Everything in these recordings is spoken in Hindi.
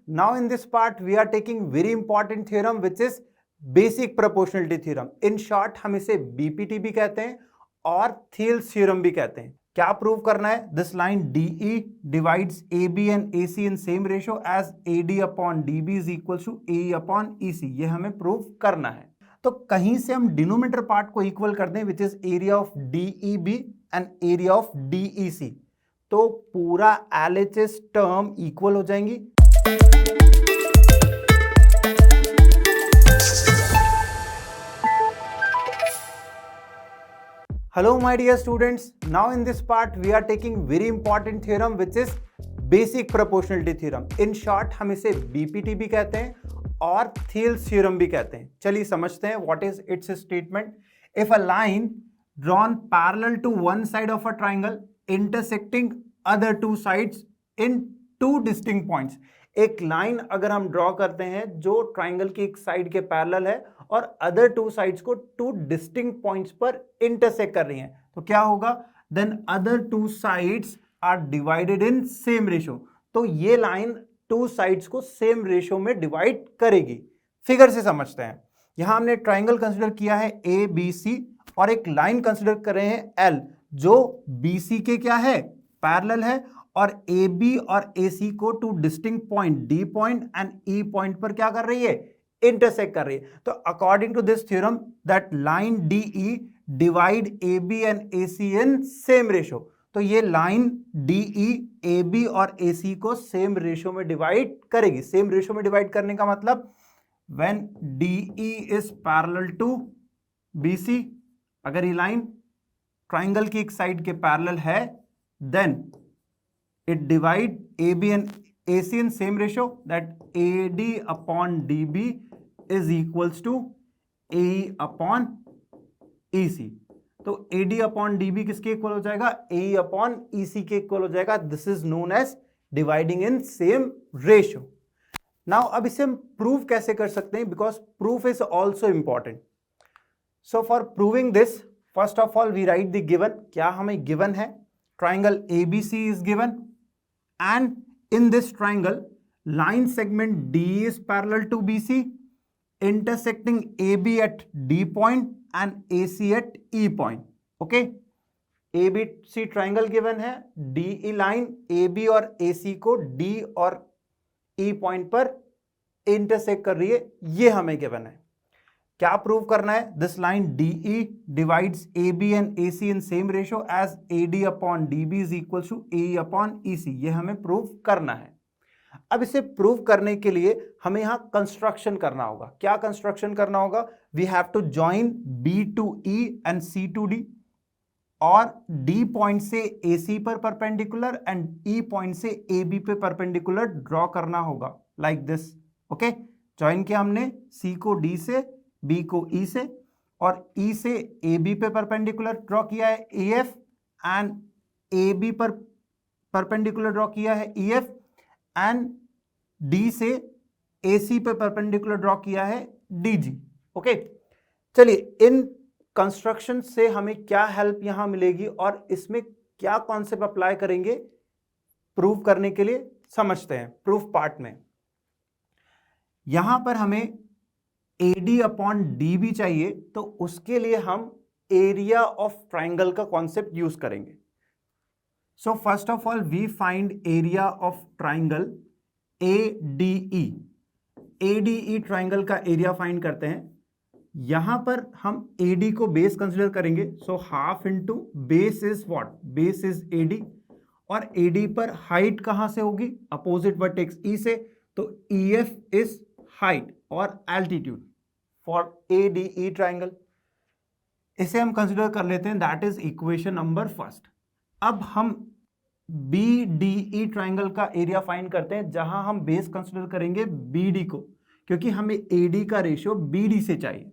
now in this part we are taking very important theorem which is basic proportionality theorem. In short हम इसे बीपीटी भी कहते हैं और थियल्स थ्योरम भी कहते हैं. क्या प्रूव करना है? This line DE divides AB and AC in same ratio as AD upon DB is equal to AE upon EC. ये हमें प्रूव करना है. तो कहीं से हम डिनोमिनेटर पार्ट को इक्वल कर दें which is area of DEB and area of DEC, तो पूरा LHS टर्म इक्वल हो जाएंगी. Hello my dear students, now in this part we are taking very important theorem which is basic proportionality theorem. In short हम इसे BPT भी कहते हैं और Thales theorem भी कहते हैं. चलिए समझते हैं what is its statement. If a line drawn parallel to one side of a triangle intersecting other two sides in two distinct points. एक लाइन अगर हम ड्रॉ करते हैं जो ट्राइंगल की एक साइड के पैरेलल है और अदर टू साइड्स को टू डिस्टिंक्ट पॉइंट्स पर इंटरसेक्ट कर रही हैं, तो क्या होगा? Then other two sides are divided in same ratio. तो ये लाइन टू साइड्स को सेम रेशियो में डिवाइड करेगी. फिगर से समझते हैं. यहां हमने ट्राइंगल कंसीडर किया है ABC और एक लाइन कंसीडर कर रहे हैं L जो BC के क्या है? पैरेलल है और AB और AC को two distinct point D point and E point पर क्या कर रही है? इंटरसेक्ट कर रही है. तो according to this theorem that line DE divide AB and AC in same ratio. तो ये लाइन DE AB और AC को सेम रेशियो में डिवाइड करेगी. सेम रेशियो में डिवाइड करने का मतलब when DE is parallel to BC, अगर ये लाइन ट्राइंगल की एक साइड के पैरेलल है then it divide AB and AC in same ratio, that AD upon DB is equals to AE upon EC. तो AD upon DB किसके इक्वल हो जाएगा? AE upon EC के इक्वल हो जाएगा. This is known as dividing in same ratio. Now अब इसे हम प्रूव कैसे कर सकते हैं? Because proof is also important. So for proving this, first of all we write the given. क्या हमें given है? Triangle ABC is given. And in this triangle, line segment D is parallel to BC, intersecting AB at D point and AC at E point. Okay? ABC triangle given है. DE line AB और AC को D और E point पर intersect कर रही है. ये हमें given है. क्या प्रूव करना है? This line DE divides AB and AC in same ratio as AD upon DB is equal to AE upon EC. ये हमें प्रूव करना है. अब इसे प्रूव करने के लिए हमें यहां कंस्ट्रक्शन करना होगा. क्या कंस्ट्रक्शन करना होगा? We have to join B to E and C to D और D पॉइंट से AC पर परपेंडिकुलर एंड E पॉइंट से AB पे परपेंडिकुलर ड्रॉ करना होगा लाइक दिस. ओके, जॉइन किया हमने C को D से, B को E से और E से AB पे परपेंडिकुलर ड्रॉ किया है AF एंड AB पर परपेंडिकुलर ड्रॉ किया है EF एंड D से AC पे परपेंडिकुलर ड्रॉ किया है DG. ओके, चलिए इन कंस्ट्रक्शन से हमें क्या हेल्प यहां मिलेगी और इसमें क्या कॉन्सेप्ट अप्लाई करेंगे प्रूव करने के लिए, समझते हैं. प्रूफ पार्ट में यहां पर हमें AD अपॉन DB चाहिए, तो उसके लिए हम एरिया ऑफ ट्राइंगल का कॉन्सेप्ट यूज करेंगे. So first of all we find area of triangle ADE. ADE triangle का एरिया फाइंड करते हैं. यहां पर हम AD को बेस कंसीडर करेंगे. सो half into base is what? Base is AD और AD पर हाइट कहां से होगी? अपोजिट वर्टेक्स E से. तो EF इज हाइट और एल्टीट्यूड फॉर ADE ट्राइंगल. इसे हम कंसीडर कर लेते हैं. That is equation number first. अब हम BDE ट्राइंगल का एरिया फाइंड करते हैं जहां हम बेस कंसीडर करेंगे BD को, क्योंकि हमें AD का रेशियो BD से चाहिए.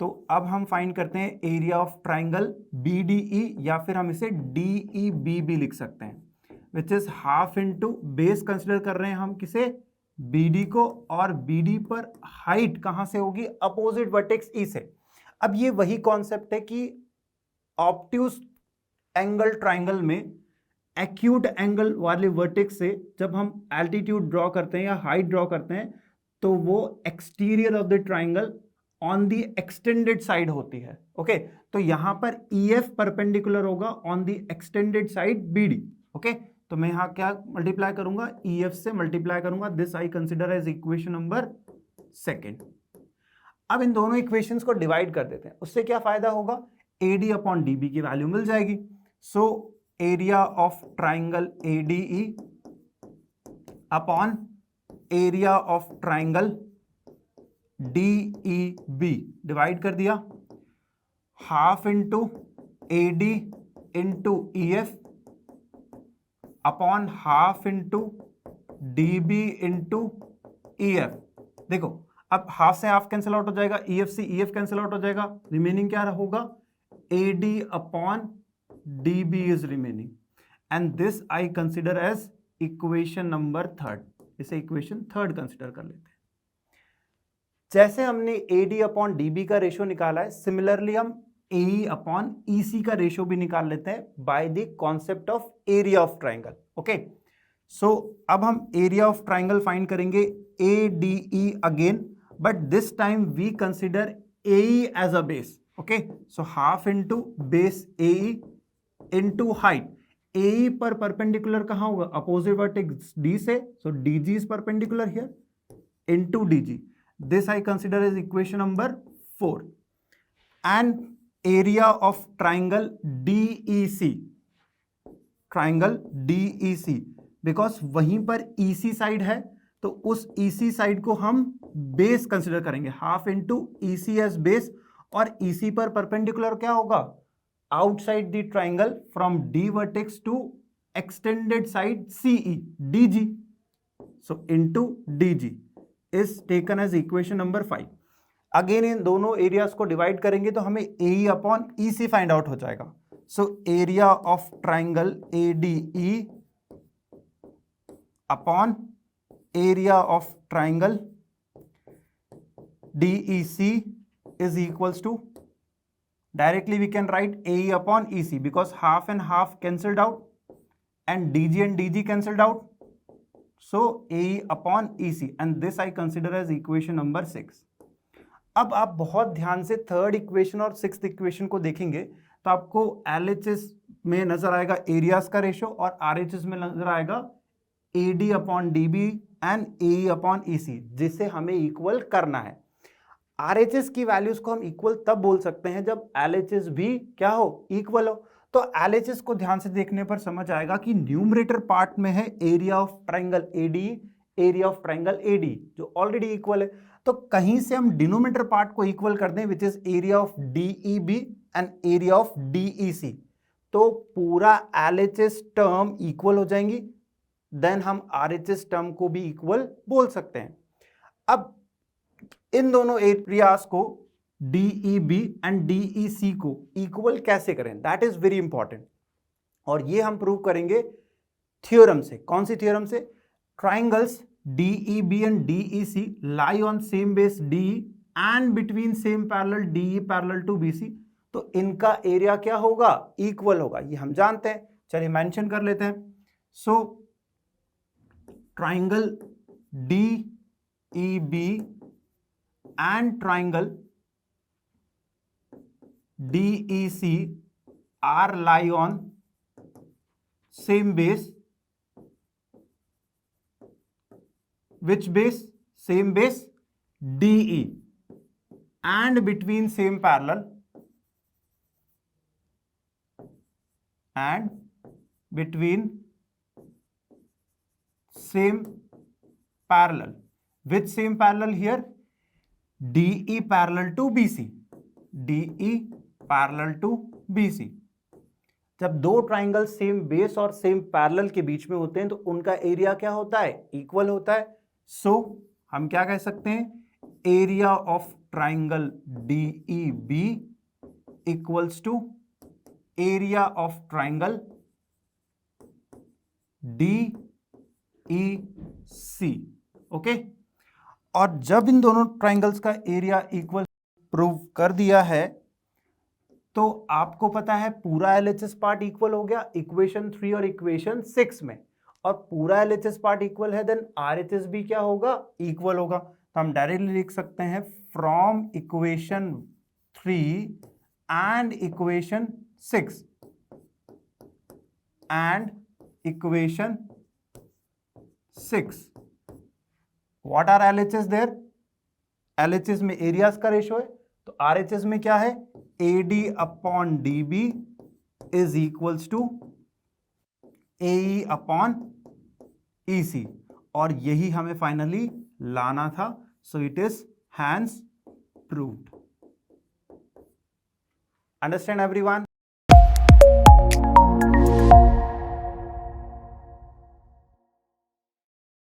तो अब हम फाइंड करते हैं एरिया ऑफ ट्राइंगल BDE या फिर हम इसे DEB भी लिख सकते हैं, which is half into base consider कर रहे हैं हम किसे? BD को और BD पर हाइट कहां से होगी? अपोजिट वर्टेक्स E से. अब ये वही कॉन्सेप्ट है कि ऑब्ट्यूज एंगल ट्राइंगल में एक्यूट एंगल वाले वर्टेक्स से जब हम एल्टीट्यूड ड्रॉ करते हैं या हाइट ड्रॉ करते हैं तो वो exterior of the triangle on the extended side होती है। ओके, तो यहां पर EF परपेंडिकुलर होगा on the extended side BD। Okay, तो मैं यहां क्या मल्टीप्लाई करूंगा, EF से मल्टीप्लाई करूंगा। This I consider as equation number 2। अब इन दोनों इक्वेशंस को डिवाइड कर देते हैं, उससे क्या फायदा होगा, AD अपॉन DB की वैल्यू मिल जाएगी। सो area of triangle ADE upon area of triangle DEB divide कर दिया, half into AD into EF upon half into DB into EF। देखो अब हाफ से हाफ कैंसिल आउट हो जाएगा, EF से EF कैंसिल आउट हो जाएगा, रिमेनिंग क्या होगा, AD upon DB is remaining, and this I consider as equation number 3। इसे इक्वेशन 3 कंसिडर कर लेते हैं। जैसे हमने AD अपॉन DB का रेशियो निकाला है, सिमिलरली हम AE अपॉन EC का रेशियो भी निकाल लेते हैं by the concept of area of triangle. Okay, so अब हम एरिया ऑफ ट्राइंगल फाइंड करेंगे ADE again, but this time we consider AE as a base. Okay, so half into base AE into height. AE पर परपेंडिकुलर कहां होगा, अपोजिट वर्टेक्स D से, so DG is perpendicular here into DG। This I consider as equation number 4. And area of triangle DEC, triangle DEC, because वहीं पर EC साइड है तो उस EC साइड को हम बेस कंसिडर करेंगे, half into EC as base, और EC पर परपेंडिकुलर क्या होगा, outside the triangle from D vertex to extended side CE DG, so into DG is taken as equation number 5। Again इन दोनों एरियाज को डिवाइड करेंगे तो हमें AE upon EC find out हो जाएगा। So area of triangle ADE upon area of triangle DEC is equals to, directly we can write AE upon EC because half and half cancelled out and DG cancelled out. So AE upon EC, and this I consider as equation number 6। अब आप बहुत ध्यान से थर्ड इक्वेशन और सिक्स्थ इक्वेशन को देखेंगे तो आपको LHS में नजर आएगा एरियाज का रेशियो और RHS में नजर आएगा AD upon DB and AE upon EC, जिसे हमें इक्वल करना है। RHS की वैल्यूज को हम इक्वल तब बोल सकते हैं जब LHS भी क्या हो, इक्वल हो। तो LHS को ध्यान से देखने पर समझ आएगा कि न्यूमरेटर पार्ट में है area of triangle ADE, area of triangle AD जो ऑलरेडी इक्वल है, तो कहीं से हम डिनोमिनेटर पार्ट को इक्वल कर दें which is area of DEB and area of DEC, तो पूरा LHS टर्म इक्वल हो जाएंगी, देन हम RHS टर्म को भी इक्वल बोल सकते हैं। अब इन दोनों एरियाज को DEB एंड DEC को इक्वल कैसे करें, दैट इज वेरी इंपॉर्टेंट, और ये हम प्रूव करेंगे थ्योरम से। कौन सी थ्योरम से, triangles DEB and DEC lie on same base DE and between same parallel DE parallel to BC, तो इनका एरिया क्या होगा, इक्वल होगा, ये हम जानते हैं। चलिए मेंशन कर लेते हैं। So triangle DEB and triangle DEC are lie on same base, which base, same base DE, and between same parallel and between same parallel, which same parallel here, DE parallel to BC, DE parallel to BC। जब दो ट्राइंगल सेम बेस और सेम पैरेलल के बीच में होते हैं तो उनका एरिया क्या होता है, इक्वल होता है। सो हम क्या कह सकते हैं, area of triangle DEB equals to area of triangle DEC। Okay, और जब इन दोनों ट्राइंगल्स का एरिया इक्वल प्रूव कर दिया है तो आपको पता है पूरा LHS पार्ट इक्वल हो गया इक्वेशन 3 और इक्वेशन 6 में, और पूरा LHS पार्ट इक्वल है, देन RHS भी क्या होगा, इक्वल होगा। तो हम डायरेक्टली लिख सकते हैं from equation 3 and equation 6 and equation 6 what are LHS there. LHS में एरियाज का रेशो है, तो RHS में क्या है, AD upon DB is equals to AE upon EC, और यही हमें फाइनली लाना था। So it is hence proved. Understand everyone.